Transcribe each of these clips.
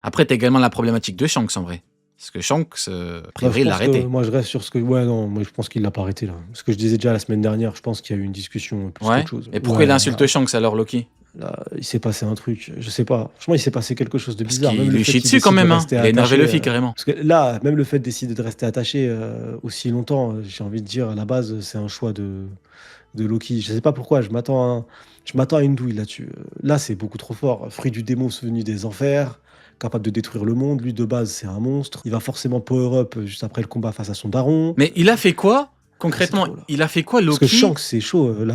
Après, t'as également la problématique de Shanks en vrai. Parce que Shanks, a Bah, je priori, il l'a pense que arrêté. moi, je reste sur ce que ouais, non, moi, je pense qu'il l'a pas arrêté, là. Ce que je disais déjà la semaine dernière, je pense qu'il y a eu une discussion, plus Ouais. qu'autre chose. Et pourquoi il Ouais, insulte Shanks alors, Loki? là, il s'est passé un truc, je sais pas. Franchement, il s'est passé quelque chose de Parce bizarre. Même qu'il le lui fait chie qu'il dessus quand décide de même, hein. rester Il a énervé attaché, Luffy carrément. parce que là, même le fait de décider de rester attaché, aussi longtemps, j'ai envie de dire, à la base, c'est un choix de Loki. Je sais pas pourquoi, je m'attends à une douille là-dessus. Là, c'est beaucoup trop fort. Fruit du démon venu des enfers, capable de détruire le monde. Lui, de base, c'est un monstre. Il va forcément power up juste après le combat face à son daron. Mais il a fait quoi Là, c'est concrètement? trop, là. Il a fait quoi, Parce que Loki? Shanks, c'est chaud, là.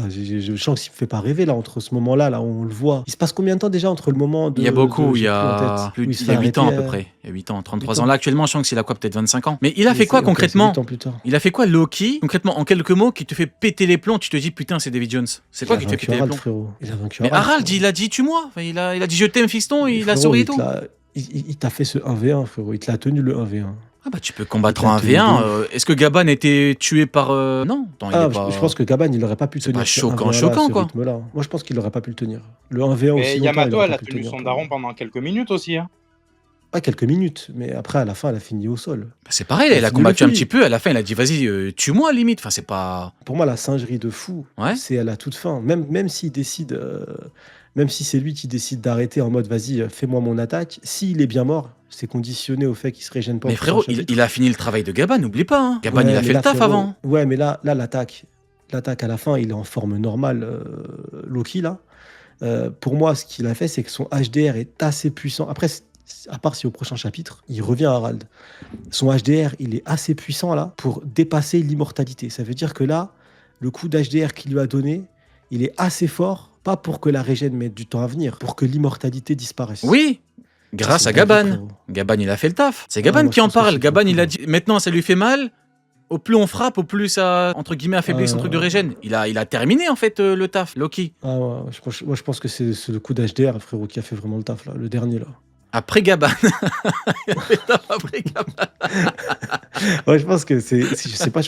Shanks, il me fait pas rêver, là, entre ce moment-là, là, où on le voit. Il se passe combien de temps déjà entre le moment Il y a beaucoup, il y j'ai plus en a tête, où il se il y fait a 8 ans arrêter, à peu près. Il y a 8 ans, 8 33 ans. ans? Là, actuellement, Shanks, il a quoi, peut-être 25 ans. Mais il a Et fait quoi ok, c'est 8 concrètement? ans plus tard. Il a fait quoi, Loki, concrètement, en quelques mots, qui te fait péter les plombs? Tu te dis, putain, c'est Davy Jones. C'est Il quoi a qui te fait vaincu péter les Harald, plombs? frérot. Il a vaincu Mais Harald, Harald, frérot. il a dit, tue-moi. Enfin, il a dit, je t'aime, fiston, Mais il a frérot, souri et il te tout. l'a il t'a fait ce 1v1, frérot. Il te l'a tenu le 1v1. Ah bah, tu peux Il te combattre l'a en tenu de 1v1. ouf. Est-ce que Gaban était tué par. Non, attends, il est Ah, je pense pas. que Gabon, il aurait pas pu C'est pas tenir ce choquant, 1v1 là, à choquant, ce quoi. rythme-là. Moi, je pense qu'il aurait pas pu le tenir. Le 1v1 Mais aussi longtemps, il Yamato, aurait elle pas a pu le tenu tenir son pour moi. daron pendant quelques minutes aussi. Hein. Pas quelques minutes, mais après, à la fin, elle a fini au sol. Bah, c'est pareil, Elle a elle a fini le combattu un petit puits. peu. À la fin, elle a dit, vas-y, tue-moi, limite. Enfin, c'est pas. Pour moi, la singerie de fou, Ouais. c'est à la toute fin. Même s'il décide, même si c'est lui qui décide d'arrêter en mode vas-y, fais-moi mon attaque, s'il est bien mort, c'est conditionné au fait qu'il se régène pas Mais au prochain frérot, chapitre. il a fini le travail de Gaban, n'oublie pas. Hein. Gaban, il Ouais, a mais fait le là, taf frérot, avant. ouais, mais là, l'attaque à la fin, il est en forme normale, Loki, là. Pour moi, ce qu'il a fait, c'est que son HDR est assez puissant. Après, à part si au prochain chapitre, il revient à Harald. Son HDR, il est assez puissant là pour dépasser l'immortalité. Ça veut dire que là, le coup d'HDR qu'il lui a donné, il est assez fort, pas pour que la régène mette du temps à venir, pour que l'immortalité disparaisse. Oui, Ça, grâce c'est à une dinguerie, Gaban. frérot. Gaban, il a fait le taf. C'est Ah, Gaban moi, qui je en pense que parle. c'est pour Gaban, le il coup, a là. dit, maintenant, ça lui fait mal. Au plus on frappe, au plus ça, entre guillemets, affaiblit son truc de régène. Il a terminé, en fait, le taf, Loki. Ah, ouais, moi, je pense que c'est le coup d'HDR, frérot, qui a fait vraiment le taf, là, le dernier, là. Après Gaban. Il a fait le taf après Gaban. Ouais, je pense que je sais pas,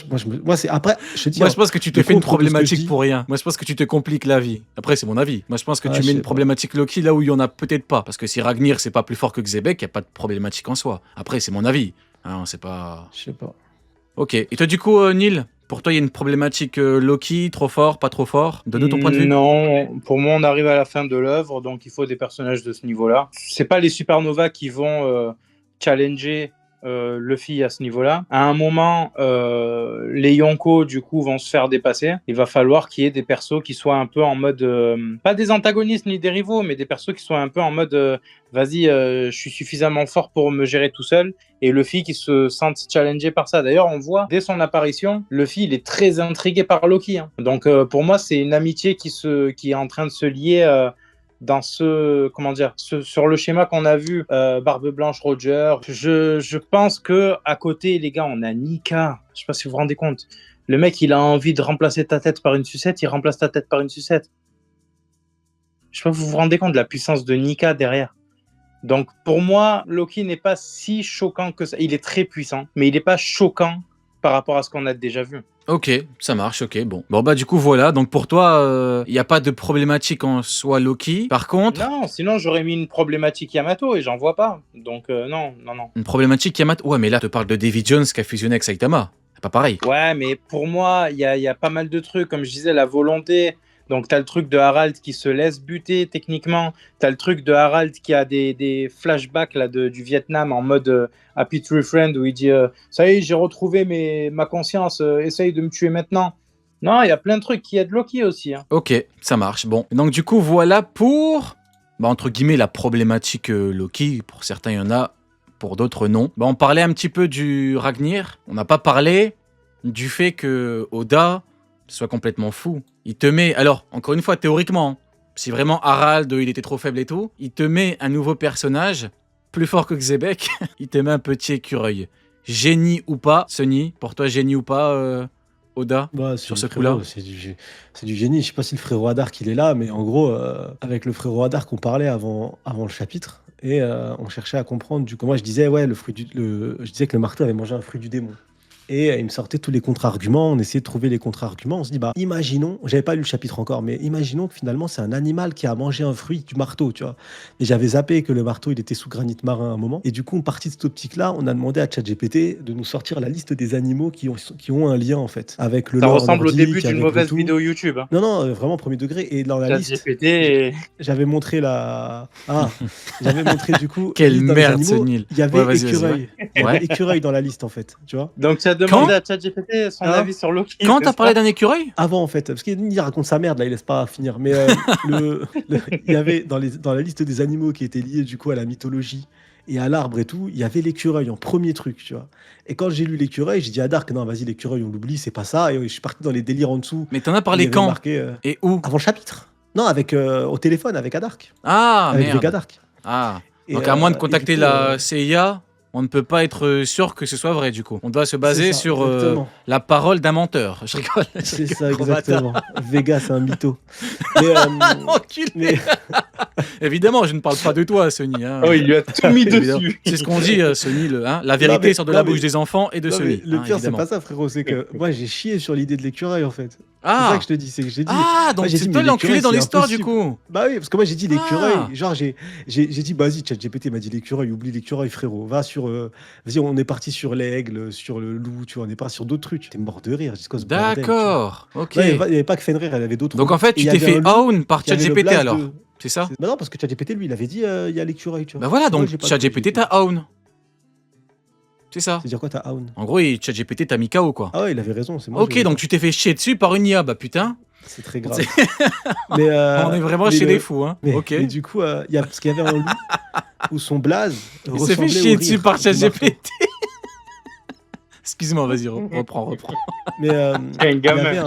moi, c'est après, je te dis, Moi, hein, je pense que tu te le fais une contre de ce que je problématique dis. pour rien. Moi, je pense que tu te compliques la vie. Après, c'est mon avis. Moi, je pense que Ah, tu je mets sais une pas. problématique Loki là où il y en a peut-être pas. Parce que si Ragnir, c'est pas plus fort que Xebec, il n'y a pas de problématique en soi. Après, c'est mon avis. Hein, c'est pas. Je sais pas. Ok. Et toi, du coup, Neil, pour toi, il y a une problématique Loki, trop fort, pas trop fort. Donne-nous ton point de vue. Non, pour moi, on arrive à la fin de l'œuvre, donc il faut des personnages de ce niveau-là. C'est pas les supernovas qui vont challenger Luffy à ce niveau-là. À un moment, les Yonko, du coup, vont se faire dépasser. Il va falloir qu'il y ait des persos qui soient un peu en mode... pas des antagonistes ni des rivaux, mais des persos qui soient un peu en mode... vas-y, je suis suffisamment fort pour me gérer tout seul. Et Luffy qui se sente challengé par ça. D'ailleurs, on voit, dès son apparition, Luffy, il est très intrigué par Loki. Hein. Donc, pour moi, c'est une amitié qui est en train de se lier... dans sur le schéma qu'on a vu, Barbe Blanche, Roger, je pense que à côté, les gars, on a Nika. Je sais pas si vous vous rendez compte. Le mec, il a envie de remplacer ta tête par une sucette, il remplace ta tête par une sucette. Je sais pas si vous vous rendez compte de la puissance de Nika derrière. Donc, pour moi, Loki n'est pas si choquant que ça. Il est très puissant, mais il n'est pas choquant par rapport à ce qu'on a déjà vu. Ok, ça marche, ok, bon. Bon, bah, du coup, voilà. Donc, pour toi, il n'y a pas de problématique en soi Loki. Par contre. Non, sinon, j'aurais mis une problématique Yamato et j'en vois pas. Donc, non. Une problématique Yamato. Ouais, mais là, tu parles de Davy Jones qui a fusionné avec Saitama. C'est pas pareil. Ouais, mais pour moi, il y a pas mal de trucs. Comme je disais, la volonté. Donc, tu as le truc de Harald qui se laisse buter techniquement. Tu as le truc de Harald qui a des flashbacks là, du Vietnam en mode Happy Tree Friend où il dit ça y est, j'ai retrouvé ma conscience, essaye de me tuer maintenant. Non, il y a plein de trucs qui aident Loki aussi. Hein. Ok, ça marche. Bon, donc du coup, voilà pour, bah, entre guillemets, la problématique Loki. Pour certains, il y en a, pour d'autres, non. Bah, on parlait un petit peu du Ragnir. On n'a pas parlé du fait que Oda soit complètement fou. Il te met, alors, encore une fois, théoriquement, si vraiment Harald, il était trop faible et tout, il te met un nouveau personnage, plus fort que Xebec, il te met un petit écureuil. Génie ou pas, Sunny, pour toi, génie ou pas, Oda, Bah, sur ce coup-là? c'est du génie. Je sais pas si le frérot Hadark il est là, mais en gros, avec le frérot Hadark, on parlait avant le chapitre et on cherchait à comprendre. Du coup, moi, je disais, ouais, je disais que le marteau avait mangé un fruit du démon. Et il me sortait tous les contre-arguments, on essayait de trouver les contre-arguments. On se dit, bah, imaginons, j'avais pas lu le chapitre encore, mais imaginons que finalement c'est un animal qui a mangé un fruit du marteau, tu vois. Et j'avais zappé que le marteau, il était sous granit marin à un moment. Et du coup, on partit de cette optique-là, on a demandé à ChatGPT de nous sortir la liste des animaux qui ont un lien, en fait, avec le Ça lore ressemble au début nordique, d'une avec le mauvaise tout. vidéo YouTube. Hein. Non, non, vraiment premier degré. Et dans la liste, ChatGPT et... j'avais montré la. Ah, j'avais montré du coup la Quelle liste dans les merde, ce animaux. Nil. Il y avait Ouais, vas-y, écureuil. Il y Ouais. avait écureuil dans la liste, en fait, tu vois. Donc tu as Quand demandé à ChatGPT son Hein avis sur Loki. Quand c'est t'as ça parlé d'un écureuil? Avant, en fait, parce qu'il raconte sa merde, là, il laisse pas finir. Mais il y avait dans la liste des animaux qui étaient liés du coup à la mythologie et à l'arbre et tout, il y avait l'écureuil en premier truc, tu vois. Et quand j'ai lu l'écureuil, j'ai dit à Dark, non, vas-y, l'écureuil, on l'oublie, c'est pas ça. Et je suis parti dans les délires en dessous. Mais t'en as Il y parlé avait quand? marqué Et où? avant le chapitre. Non, avec au téléphone, avec Adark, Ah, avec merde. Vega Dark. Ah. Et, Donc, à moins de et contacter du coup, la CIA, on ne peut pas être sûr que ce soit vrai, du coup. On doit se baser c'est ça, sur exactement. la parole d'un menteur. Je rigole. je C'est rigole, ça, gros bâtard. exactement. Vega, c'est un mytho. Mais, Enculé. mais Évidemment, je ne parle pas de toi, Sony. Hein. Oh, il lui a tout mis Évidemment. dessus. C'est ce qu'on dit, Sony. Hein. La non, vérité mais, sort de non, la bouche mais, des enfants et de non, mais Sony. le Hein, pire, c'est évidemment. pas ça, frérot. C'est que moi, j'ai chié sur l'idée de l'écureuil, en fait. C'est ça Ah, que je te dis. C'est que j'ai dit. ah, Moi, donc j'ai c'est dit, toi mais l'enculé l'écureuil, dans c'est l'histoire, du impossible. coup. Bah oui, parce que moi, j'ai dit l'écureuil. Ah, Genre, j'ai dit, vas-y, ChatGPT m'a dit l'écureuil, oublie l'écureuil, frérot. Va sur. Vas-y, on est parti sur l'aigle, sur le loup, tu vois, on est parti sur d'autres trucs. T'es mort de rire. J'ai dit, quoi ce bordel, tu vois. d'accord. Ok. Non, il y avait pas que Fenrir, elle avait d'autres Donc, en loups. fait, Et tu il y t'es avait fait un loup own par qui avait le ChatGPT blaze alors. de. C'est ça? Bah non, parce que ChatGPT, lui, il avait dit, il y a l'écureuil, tu vois. Bah voilà, Moi, donc j'ai pas ChatGPT tout. t'a own. C'est ça. C'est-à-dire quoi, t'as own? En gros, ChatGPT t'a mis KO, quoi. Ah ouais, il avait raison, c'est moi. Ok, donc tu t'es fait chier dessus par une IA. Bah putain, C'est très grave. C'est- Mais, on est vraiment mais chez le- des fous, hein. Mais, Ok. mais du coup, parce qu'il y avait un loup où son blaze Il s'est fait ressemblait chier au dessus rire par du marteau. ChatGPT. Excuse-moi, vas-y, reprends. Mais C'est un il y gamin.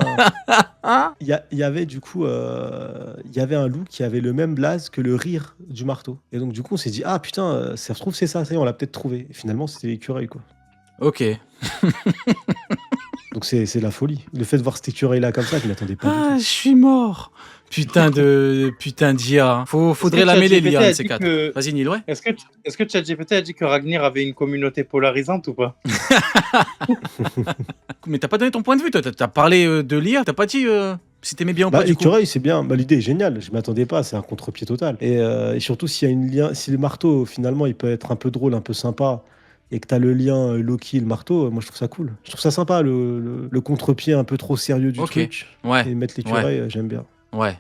avait il y avait du coup, il y avait un loup qui avait le même blaze que le rire du marteau. Et donc du coup, on s'est dit, ah putain, ça se trouve c'est ça, on l'a peut-être trouvé. Et finalement, c'était l'écureuil, quoi. Ok. Donc c'est la folie. Le fait de voir cet écureuil-là comme ça, je ne m'attendais pas Ah, du je suis mort. Putain d'IA. Hein. Faudrait Est-ce que la mêler, ChatGPT l'IA, a de ces dit quatre. que- Vas-y, Nil, ouais. Est-ce que ChatGPT a dit que Ragnir avait une communauté polarisante ou pas? Mais t'as pas donné ton point de vue, toi. T'as parlé de l'IA, t'as pas dit si t'aimais bien ou tout. Bah, pas, du coup. l'écureuil, c'est bien. Bah, l'idée est géniale. Je m'attendais pas. C'est un contre-pied total. Et surtout, s'il y a une lien, si le marteau, finalement, il peut être un peu drôle, un peu sympa, et que tu as le lien Loki et le marteau, moi, je trouve ça cool. Je trouve ça sympa, le contre-pied un peu trop sérieux du Ok. truc. Ouais, Et mettre l'écureuil, j'aime bien. ouais.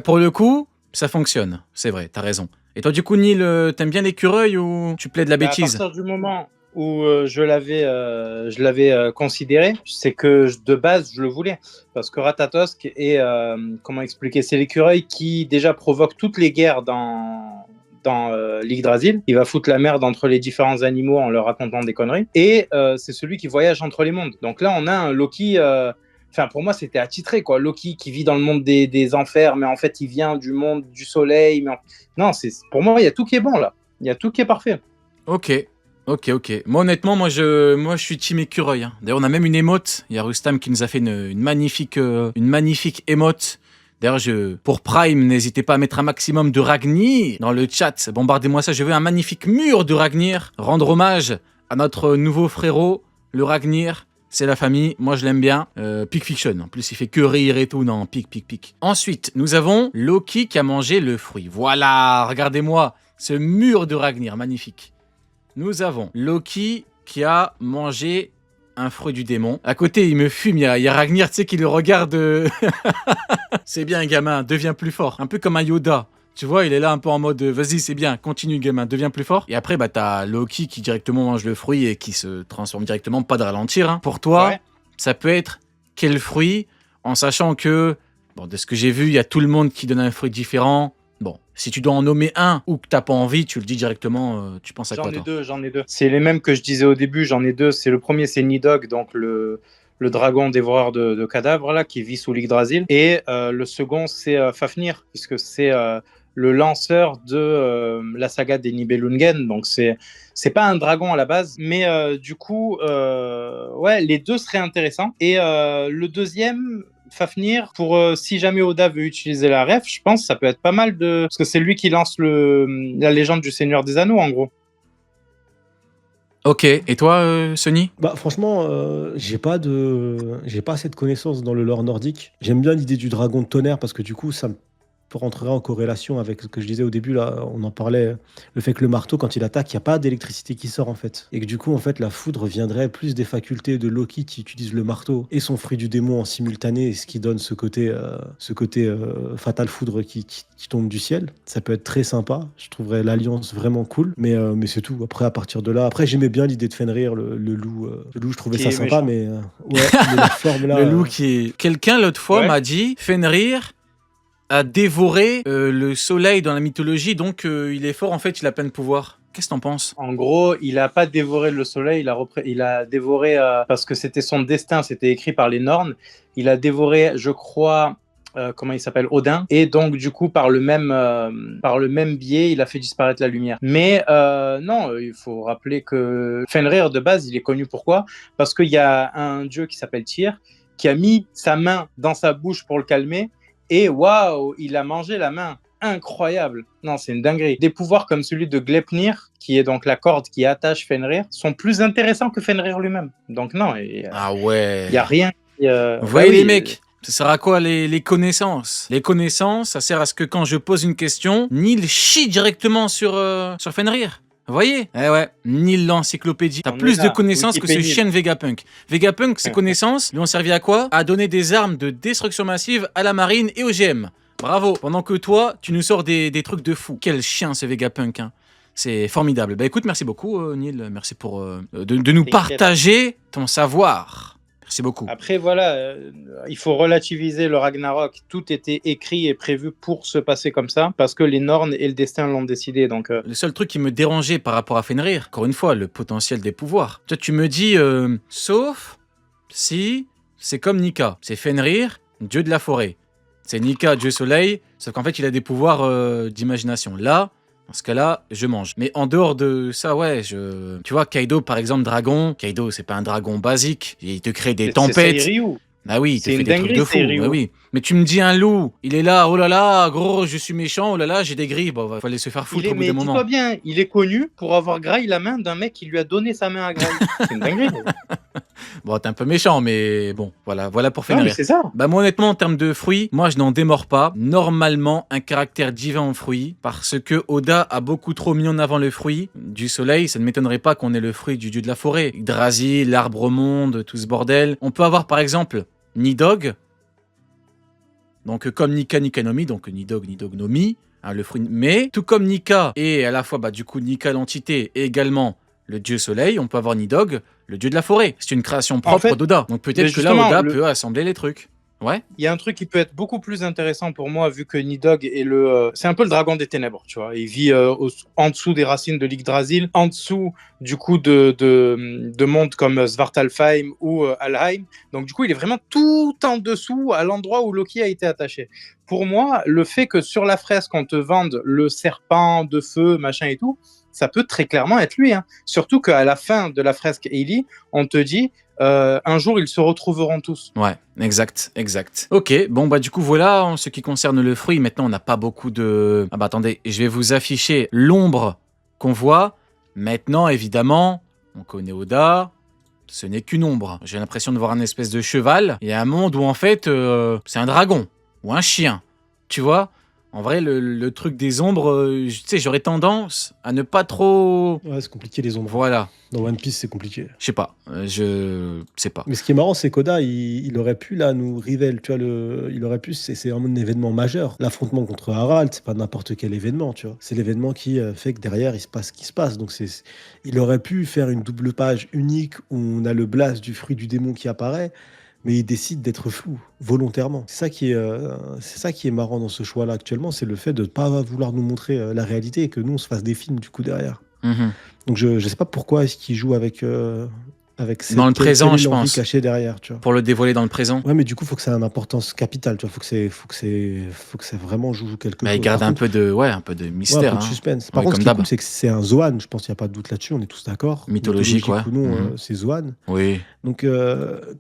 Pour le coup, ça fonctionne. C'est vrai, t'as raison. Et toi, du coup, Nil, t'aimes bien l'écureuil ou tu plais de la Bah, à bêtise? partir du moment où je l'avais considéré, c'est que de base je le voulais, parce que Ratatosk est comment expliquer, c'est l'écureuil qui déjà provoque toutes les guerres dans l'Yggdrasil. Il va foutre la merde entre les différents animaux en leur racontant des conneries, et c'est celui qui voyage entre les mondes. Donc là on a un Loki. Enfin, pour moi, c'était attitré, quoi. Loki qui vit dans le monde des enfers, mais en fait, il vient du monde du soleil. Non, pour moi, il y a tout qui est bon, là. Il y a tout qui est parfait. Ok. Moi, honnêtement, moi, je suis team écureuil. Hein. D'ailleurs, on a même une émote. Il y a Rustam qui nous a fait une magnifique émote. D'ailleurs, pour Prime, n'hésitez pas à mettre un maximum de Ragnir dans le chat. Bombardez-moi ça. Je veux un magnifique mur de Ragnir. Rendre hommage à notre nouveau frérot, le Ragnir. C'est la famille, moi je l'aime bien. Pick Fiction, en plus il fait que rire et tout, non, pic. Ensuite, nous avons Loki qui a mangé le fruit. Voilà, regardez-moi ce mur de Ragnir, magnifique. Nous avons Loki qui a mangé un fruit du démon. À côté, il me fume, il y a Ragnir, tu sais, qui le regarde. C'est bien, gamin, deviens plus fort. Un peu comme un Yoda. Tu vois, il est là un peu en mode vas-y, c'est bien, continue, gamin, deviens plus fort. Et après, bah, t'as Loki qui directement mange le fruit et qui se transforme directement, pas de ralentir. Hein. Pour toi, Ouais. ça peut être quel fruit, en sachant que, bon, de ce que j'ai vu, il y a tout le monde qui donne un fruit différent. Bon, si tu dois en nommer un ou que t'as pas envie, tu le dis directement, tu penses à quoi, toi? J'en ai deux. C'est les mêmes que je disais au début, j'en ai deux. C'est le premier, c'est Nidhogg, donc le dragon dévoreur de cadavres, là, qui vit sous l'Yggdrasil. Et le second, c'est Fafnir, puisque c'est le lanceur de la saga des Nibelungen. Donc c'est pas un dragon à la base, mais du coup, ouais, les deux seraient intéressants. Et le deuxième, Fafnir, pour si jamais Oda veut utiliser la ref, je pense que ça peut être pas mal parce que c'est lui qui lance la légende du Seigneur des Anneaux, en gros. Ok, et toi, Sony? Bah, franchement, j'ai pas assez de connaissances dans le lore nordique. J'aime bien l'idée du dragon de tonnerre parce que du coup, ça me rentrerait en corrélation avec ce que je disais au début, là, on en parlait, le fait que le marteau, quand il attaque, il n'y a pas d'électricité qui sort en fait. Et que du coup, en fait, la foudre viendrait plus des facultés de Loki qui utilise le marteau et son fruit du démon en simultané, ce qui donne ce côté fatal foudre qui tombe du ciel. Ça peut être très sympa. Je trouverais l'alliance vraiment cool. Mais c'est tout. Après, à partir de là, après, j'aimais bien l'idée de Fenrir, le loup. Le loup, je trouvais Qui ça est sympa, méchant. mais ouais, mais la forme là. Le loup qui est... Quelqu'un l'autre fois Ouais. m'a dit, Fenrir a dévoré le soleil dans la mythologie, donc il est fort, en fait, il a plein de pouvoirs. Qu'est-ce que t'en penses? En gros, il a pas dévoré le soleil, il a dévoré parce que c'était son destin, c'était écrit par les Nornes. Il a dévoré, je crois, comment il s'appelle, Odin, et donc du coup par le même biais, il a fait disparaître la lumière. Mais non, il faut rappeler que Fenrir de base, il est connu pourquoi? Parce qu'il y a un dieu qui s'appelle Tyr qui a mis sa main dans sa bouche pour le calmer, et waouh, il a mangé la main. Incroyable. Non, c'est une dinguerie. Des pouvoirs comme celui de Gleipnir, qui est donc la corde qui attache Fenrir, sont plus intéressants que Fenrir lui-même. Donc non, Ah ouais. il y a rien. Vous voyez les mecs, ça sert à quoi les connaissances? Les connaissances, ça sert à ce que quand je pose une question, Neil chie directement sur Fenrir. Vous voyez? Eh ouais, Neil l'encyclopédie. T'as On plus est de là, connaissances que ce Wikipédia. chien de Vegapunk. Vegapunk, ses connaissances lui ont servi à quoi? À donner des armes de destruction massive à la marine et au GM. Bravo. Pendant que toi, tu nous sors des trucs de fou. Quel chien ce Vegapunk, hein. C'est formidable. Bah écoute, merci beaucoup, Neil. Merci pour de nous T'inquiète. partager ton savoir. Merci beaucoup. Après, voilà, il faut relativiser le Ragnarok. Tout était écrit et prévu pour se passer comme ça, parce que les Nornes et le destin l'ont décidé. Donc, Le seul truc qui me dérangeait par rapport à Fenrir, encore une fois, le potentiel des pouvoirs. Toi, tu me dis, sauf si c'est comme Nika. C'est Fenrir, dieu de la forêt. C'est Nika, dieu soleil, sauf qu'en fait, il a des pouvoirs d'imagination. Là, dans ce cas-là, je mange. Mais en dehors de ça, ouais, tu vois, Kaido, par exemple, dragon. Kaido, c'est pas un dragon basique. Il te crée des c'est tempêtes. Ryu. Ah oui, il te C'est fait une des trucs dinguerie, de fou. c'est Ryu. Bah oui. Mais tu me dis un loup, il est là, oh là là, gros, je suis méchant, oh là là, j'ai des griffes. Bon, faut aller se faire foutre au bout Mais d'un moment. dis-toi bien, il est connu pour avoir graillé la main d'un mec qui lui a donné sa main à grailler. C'est une dinguerie. Bon, t'es un peu méchant, mais bon, voilà pour Non, mais Fenrir. c'est ça. Bah moi honnêtement en termes de fruits, moi je n'en démords pas. Normalement un caractère divin en fruits, parce que Oda a beaucoup trop mis en avant le fruit du soleil, ça ne m'étonnerait pas qu'on ait le fruit du dieu de la forêt. Yggdrasil, l'arbre au monde, tout ce bordel. On peut avoir par exemple Nidog, donc comme Nika Nikanomi, donc Nidog Nidognomi, hein, le fruit. Mais tout comme Nika et à la fois bah du coup Nika l'entité et également le dieu soleil, on peut avoir Nidog, le dieu de la forêt. C'est une création propre fait, d'Oda. Donc peut-être que là, justement, Oda peut assembler les trucs. Ouais. il y a un truc qui peut être beaucoup plus intéressant pour moi, vu que Nidog est c'est un peu le dragon des ténèbres, tu vois. Il vit en dessous des racines de l'Yggdrasil, en dessous du coup de mondes comme Svartalfheim ou Alheim. Donc du coup, il est vraiment tout en dessous, à l'endroit où Loki a été attaché. Pour moi, le fait que sur la fresque, on te vende le serpent de feu, machin et tout, ça peut très clairement être lui. Hein. Surtout qu'à la fin de la fresque Ailey, on te dit un jour ils se retrouveront tous. Ouais, exact. Ok, bon bah du coup voilà, en ce qui concerne le fruit, maintenant on n'a pas beaucoup de... Ah bah attendez, je vais vous afficher l'ombre qu'on voit. Maintenant évidemment, on connaît Oda, ce n'est qu'une ombre. J'ai l'impression de voir un espèce de cheval. Il y a un monde où en fait c'est un dragon ou un chien, tu vois. En vrai, le truc des ombres, tu sais, j'aurais tendance à ne pas trop... Ouais, c'est compliqué les ombres. Voilà, Dans One Piece, c'est compliqué. je sais pas, je sais pas. Mais ce qui est marrant, c'est qu'Oda, il aurait pu là nous révéler, tu vois, il aurait pu, c'est vraiment un événement majeur. L'affrontement contre Harald, c'est pas n'importe quel événement, tu vois. C'est l'événement qui fait que derrière, il se passe ce qui se passe. Donc il aurait pu faire une double page unique où on a le blast du fruit du démon qui apparaît, mais il décide d'être flou, volontairement. C'est ça qui est marrant dans ce choix-là actuellement, c'est le fait de ne pas vouloir nous montrer la réalité et que nous, on se fasse des films du coup derrière. Mhm. Donc je sais pas pourquoi est-ce qu'il joue avec avec Dans le quelle présent, est je l'envie pense. cachée derrière, tu vois. Pour le dévoiler dans le présent. Ouais, mais du coup, faut que ça ait une importance capitale, tu vois. Faut que ça vraiment joue quelque Mais il chose. garde Par un contre, peu de, ouais, un peu de ouais, un mystère. peu de Hein. suspense. Par Oui, contre, ce comme qui est d'hab. cool, c'est que c'est un Zoan. Je pense qu'il n'y a pas de doute là-dessus. On est tous d'accord. Mythologique, ouais. Ou non, Mhm. c'est Zoan. Oui. Donc,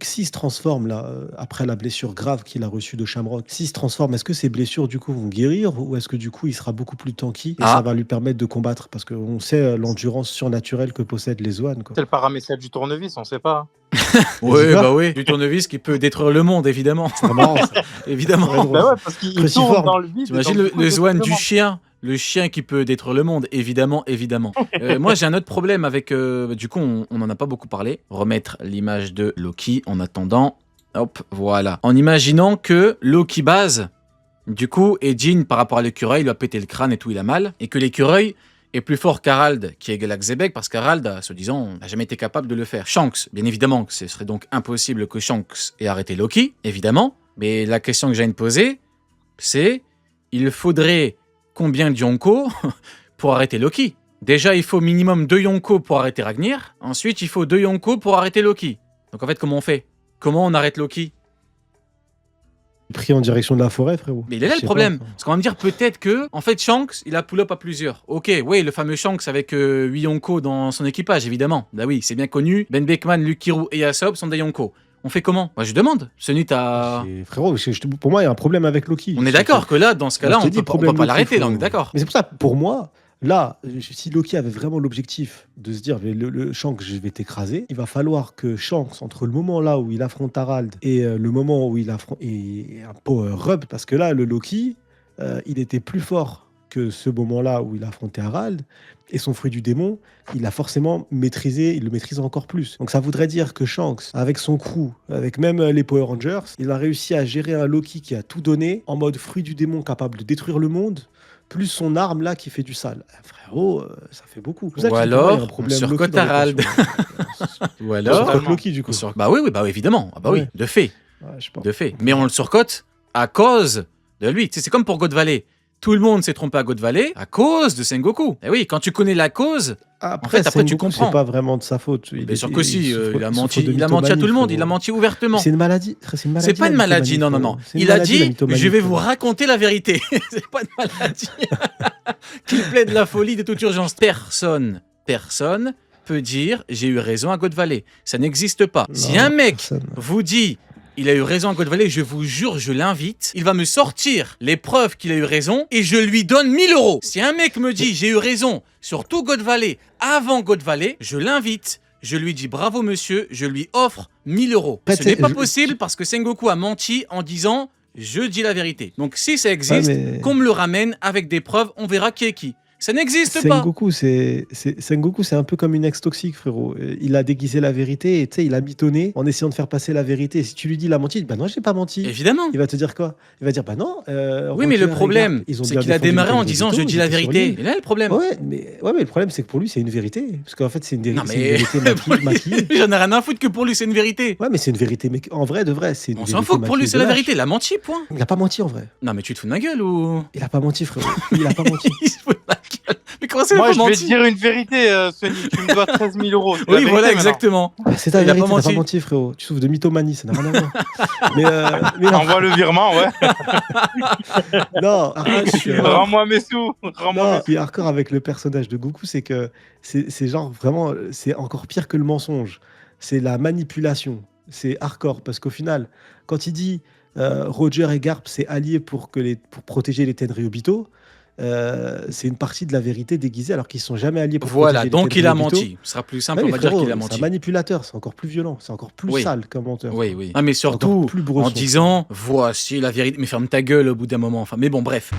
s'il se transforme là, après la blessure grave qu'il a reçue de Shamrock, s'il se transforme, est-ce que ses blessures du coup vont guérir ou est-ce que du coup il sera beaucoup plus tanky et ça Ah, va lui permettre de combattre parce qu'on sait l'endurance surnaturelle que possèdent les Zoan, quoi. C'est le paramétrage du tournevis, on sait pas. oui, quoi bah oui. Du tournevis qui peut détruire le monde, évidemment. C'est très marrant, ça. Évidemment. Ouais, drôle. Bah ouais, parce qu'il tourne Cruciforme. dans le vide. et T'imagines donc, du coup, le il Zwan détruit du le monde. chien, le chien qui peut détruire le monde, évidemment, évidemment. Moi, j'ai un autre problème avec. Du coup, on en a pas beaucoup parlé. Remettre l'image de Loki en attendant. Hop, voilà. En imaginant que Loki base, du coup, et Jean, par rapport à l'écureuil, il lui a pété le crâne et tout, il a mal. Et que l'écureuil est plus fort qu'Harald, qui est Galaxebek, parce qu'Harald, soi-disant, n'a jamais été capable de le faire. Shanks, bien évidemment, ce serait donc impossible que Shanks ait arrêté Loki, évidemment. Mais la question que j'ai à me poser, c'est il faudrait combien de Yonko pour arrêter Loki? Déjà, il faut minimum 2 Yonko pour arrêter Ragnir. Ensuite, il faut 2 Yonko pour arrêter Loki. Donc en fait, comment on fait? Comment on arrête Loki? Pris en direction de la forêt, frérot. Mais il est là Je le sais problème. pas. Parce qu'on va me dire peut-être que, en fait, Shanks, il a pull-up à plusieurs. Ok, oui, le fameux Shanks avec 8 Yonko dans son équipage, évidemment. Bah oui, c'est bien connu. Ben Beckman, Luke Kirou et Yasop sont des Yonko. On fait comment? Bah, je demande. Sunit a. Frérot, pour moi, il y a un problème avec Loki. On est d'accord que là, dans ce cas-là, Je te on dis, peut pas problème l'arrêter, Loki, donc d'accord. Mais c'est pour ça, pour moi, là, si Loki avait vraiment l'objectif de se dire, le Shanks, je vais t'écraser, il va falloir que Shanks, entre le moment là où il affronte Harald et le moment où il affronte un power-up, parce que là, le Loki, il était plus fort que ce moment-là où il affrontait Harald, et son fruit du démon, il a forcément maîtrisé, il le maîtrise encore plus. Donc ça voudrait dire que Shanks, avec son crew, avec même les Power Rangers, il a réussi à gérer un Loki qui a tout donné, en mode fruit du démon capable de détruire le monde, plus son arme là qui fait du sale. Frérot, ça fait beaucoup. C'est pour ça que Ou je dis, pour moi, il y a alors, un problème sur Loki Côte dans Harald. l'équation. Ou alors. Totalement. Loki du coup. Bah oui, bah évidemment. Ah bah oui, Ouais. de fait. Ouais, je sais pas. De fait. Mais on le surcote à cause de lui. Tu sais, c'est comme pour God Valley. Tout le monde s'est trompé à God Valley à cause de Sengoku. Et oui, quand tu connais la cause, Après, en fait, après, tu Sengoku, comprends. c'est pas vraiment de sa faute. bien sûr que si, souffre- il a souffre menti, de il a menti à tout le monde, mythomanie, il a frérot. menti ouvertement. C'est une maladie. C'est pas une la maladie, non, non, non. mythomanie, frérot. C'est une Il a maladie, la dit, mythomanie, je vais vous frérot. raconter la vérité. C'est pas une maladie. Qu'il plaide la folie de toute urgence. Personne peut dire, j'ai eu raison à God Valley. Ça n'existe pas. Si Non, un mec personne. vous dit, il a eu raison à God Valley, je vous jure, je l'invite, il va me sortir les preuves qu'il a eu raison et je lui donne 1000 euros. Si un mec me dit, j'ai eu raison sur tout God Valley avant God Valley, je l'invite. Je lui dis bravo monsieur, je lui offre 1000 euros. Après, Ce n'est tu sais, pas possible parce que Sengoku a menti en disant je dis la vérité. Donc si ça existe, Ouais, mais- qu'on me le ramène avec des preuves, on verra qui est qui. Ça n'existe pas. Sengoku, c'est un peu comme une ex toxique, frérot. Il a déguisé la vérité et tu sais, il a mitonné en essayant de faire passer la vérité. Et si tu lui dis il a menti, il dit, bah non, j'ai pas menti. Évidemment. Il va te dire quoi? Il va dire bah non. Oui, mais le Roger et problème, Garp, ils ont c'est bien qu'il a défendu démarré en Tenryubito, disant je ils dis la étaient sur vérité. lui. Et là, le problème. Ouais, mais le problème, c'est que pour lui, c'est une vérité. Parce qu'en fait, c'est une, Non, c'est une mais. vérité maquillée. J'en ai rien à foutre que pour lui, c'est une vérité. Ouais, mais c'est une vérité. Mais en vrai, de vrai, c'est une On vérité. s'en fout que pour lui, maquillée c'est de la lâche. vérité. Il a menti, point. Il a pas menti en vrai. Non, mais tu te fous de ma gueule ou. Il a pas menti, frérot. Il a pas menti. Il se fout de ma gueule. Mais comment ça, il a Moi, pas je vais menti te dire une vérité, Sony. Tu me dois 13 000 euros. C'est la Oui, vérité, voilà, maintenant. exactement. C'est ta Il a vérité, pas t'as pas menti. menti, frérot. Tu souffres de mythomanie, ça n'a rien à voir. mais non, Envoie le virement, ouais. non, arrête, c'est que- Rends-moi mes sous. Rends-moi non, mes puis hardcore avec le personnage de Goku, c'est que c'est genre vraiment, c'est encore pire que le mensonge. C'est la manipulation. C'est hardcore parce qu'au final, quand il dit Roger et Garp, c'est allié pour protéger les Tenryubito, c'est une partie de la vérité déguisée alors qu'ils sont jamais alliés pour Voilà, protéger les donc il a Tenryubito. menti. Ce sera plus simple, Ouais, on mais va dire frérot, qu'il a c'est menti. un manipulateur, c'est encore plus violent, c'est encore plus Oui. sale comme menteur. Oui, oui. Ah, mais Encore surtout, plus en bresson. disant voici la vérité. Mais ferme ta gueule au bout d'un moment. Enfin, mais bon, bref.